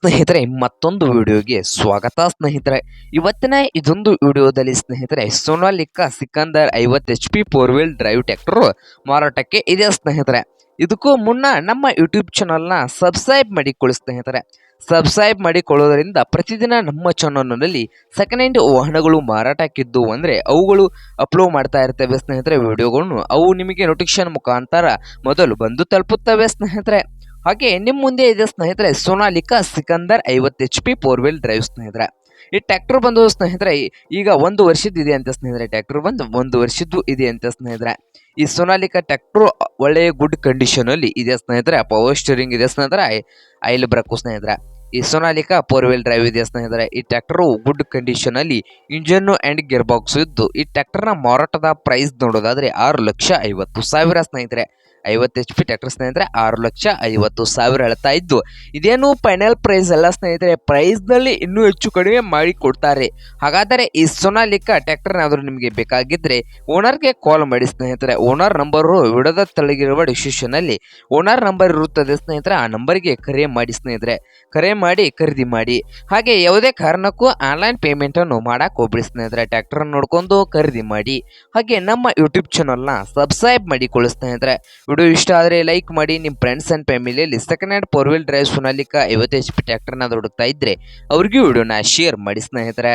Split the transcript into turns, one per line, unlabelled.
ಸ್ನೇಹಿತರೆ ಮತ್ತೊಂದು ವಿಡಿಯೋಗೆ ಸ್ವಾಗತ ಸ್ನೇಹಿತರೆ. ಇವತ್ತಿನ ಇದೊಂದು ವಿಡಿಯೋದಲ್ಲಿ ಸ್ನೇಹಿತರೆ Sonalika Sikandar 50 HP 4 wheel drive tractor ಮಾರಾಟಕ್ಕೆ ಇದೆ ಸ್ನೇಹಿತರೆ. ಇದಕ್ಕೂ ಮುನ್ನ ನಮ್ಮ ಯೂಟ್ಯೂಬ್ ಚಾನಲ್ನ ಸಬ್ಸ್ಕ್ರೈಬ್ ಮಾಡಿಕೊಳ್ಳಿ ಸ್ನೇಹಿತರೆ. ಸಬ್ಸ್ಕ್ರೈಬ್ ಮಾಡಿಕೊಳ್ಳೋದ್ರಿಂದ ಪ್ರತಿದಿನ ನಮ್ಮ ಚಾನಲ್ನಲ್ಲಿ ಸೆಕೆಂಡ್ ಹ್ಯಾಂಡ್ ವಾಹನಗಳು ಮಾರಾಟಕ್ಕಿದ್ದು ಅಂದರೆ ಅವುಗಳು ಅಪ್ಲೋಡ್ ಮಾಡ್ತಾ ಇರ್ತವೆ ಸ್ನೇಹಿತರೆ. ವಿಡಿಯೋಗಳನ್ನು ಅವು ನಿಮಗೆ ನೋಟಿಫಿಕೇಶನ್ ಮುಖಾಂತರ ಮೊದಲು ಬಂದು ತಲುಪುತ್ತವೆ ಸ್ನೇಹಿತರೆ. ಹಾಗೆ ನಿಮ್ಮ ಮುಂದೆ ಇದೆ ಸ್ನೇಹಿತರೆ Sonalika Sikandar 50 HP 4 wheel drive ಸ್ನೇಹಿತರೆ. ಈ ಟ್ರ್ಯಾಕ್ಟರ್ ಬಂದು ಸ್ನೇಹಿತರೆ ಈಗ 1 ವರ್ಷದ ಇದೆ ಅಂತ ಸ್ನೇಹಿತರೆ. ಟ್ರ್ಯಾಕ್ಟರ್ ಬಂದು 1 ವರ್ಷದ್ದು ಇದೆ ಅಂತ ಸ್ನೇಹಿತರೆ. ಈ ಸೋನಾಲಿಕಾ ಟ್ರ್ಯಾಕ್ಟರ್ ಒಳ್ಳೆಯ ಗುಡ್ ಕಂಡೀಷನ್ ಅಲ್ಲಿ ಇದೆ ಸ್ನೇಹಿತರೆ. ಪವರ್ ಸ್ಟೀರಿಂಗ್ ಇದೆ ಸ್ನೇಹಿತರೆ. ಆಯಿಲ್ ಬ್ರೇಕು ಸ್ನೇಹಿತರೆ. ಈ ಸೋನಾಲಿಕಾ 4 ವೀಲ್ ಡ್ರೈವ್ ಇದೆ ಸ್ನೇಹಿತರೆ. ಈ ಟ್ರ್ಯಾಕ್ಟರ್ ಗುಡ್ ಕಂಡೀಷನ್ ಅಲ್ಲಿ ಇಂಜನ್ ಅಂಡ್ ಗೇರ್ ಬಾಕ್ಸ್ ಇದ್ದು ಈ ಟ್ರ್ಯಾಕ್ಟರ್ನ ಮಾರಾಟದ ಪ್ರೈಸ್ ನೋಡೋದಾದ್ರೆ 6,50,000 ಸ್ನೇಹಿತರೆ. 50 HP ಟ್ರ್ಯಾಕ್ಟರ್ ಸ್ನೇಹಿತರೆ 6,50,000 ಹೇಳ್ತಾ ಇದ್ದು ಇದೇನು ಫೈನಲ್ ಪ್ರೈಸ್ ಅಲ್ಲ ಸ್ನೇಹಿತರೆ. ಪ್ರೈಸ್ ನಲ್ಲಿ ಇನ್ನೂ ಹೆಚ್ಚು ಕಡಿಮೆ ಮಾಡಿ ಕೊಡ್ತಾರೆ. ಹಾಗಾದರೆ ಈ ಸೋನಾಲಿಕಾ ಟ್ರ್ಯಾಕ್ಟರ್ ಏನಾದರೂ ನಿಮಗೆ ಬೇಕಾಗಿದ್ರೆ ಓನರ್ಗೆ ಕಾಲ್ ಮಾಡಿ ಸ್ನೇಹಿತರೆ. ಓನರ್ ನಂಬರು ವಿಡದ ತೆಳಗಿರುವ ಡಿಸ್ಕ್ರಿಪ್ಷನ್ ಅಲ್ಲಿ ಓನರ್ ನಂಬರ್ ಇರುತ್ತದೆ ಸ್ನೇಹಿತರೆ. ಆ ನಂಬರ್ಗೆ ಕರೆ ಮಾಡಿ ಸ್ನೇಹಿತರೆ. ಕರೆ ಮಾಡಿ ಖರೀದಿ ಮಾಡಿ. ಹಾಗೆ ಯಾವುದೇ ಕಾರಣಕ್ಕೂ ಆನ್ಲೈನ್ ಪೇಮೆಂಟ್ ಅನ್ನು ಮಾಡಕ್ ಹೋಗ್ಬಿಡಿ ಸ್ನೇಹಿತರೆ. ಟ್ರ್ಯಾಕ್ಟರ್ ನೋಡ್ಕೊಂಡು ಖರೀದಿ ಮಾಡಿ. ಹಾಗೆ ನಮ್ಮ ಯೂಟ್ಯೂಬ್ ಚಾನಲ್ನ ಸಬ್ಸ್ಕ್ರೈಬ್ ಮಾಡಿಕೊಳ್ಳಿ ಸ್ನೇಹಿತರೆ. ವಿಡಿಯೋ ಇಷ್ಟ ಆದರೆ ಲೈಕ್ ಮಾಡಿ. ನಿಮ್ಮ ಫ್ರೆಂಡ್ಸ್ ಆ್ಯಂಡ್ ಫ್ಯಾಮಿಲಿಯಲ್ಲಿ second hand 4 wheel drive Sonalika 50 HP ಟ್ರ್ಯಾಕ್ಟರ್ನ ಹುಡುಕ್ತಾ ಇದ್ರೆ ಅವ್ರಿಗೂ ವಿಡಿಯೋನ ಶೇರ್ ಮಾಡಿ ಸ್ನೇಹಿತರೆ.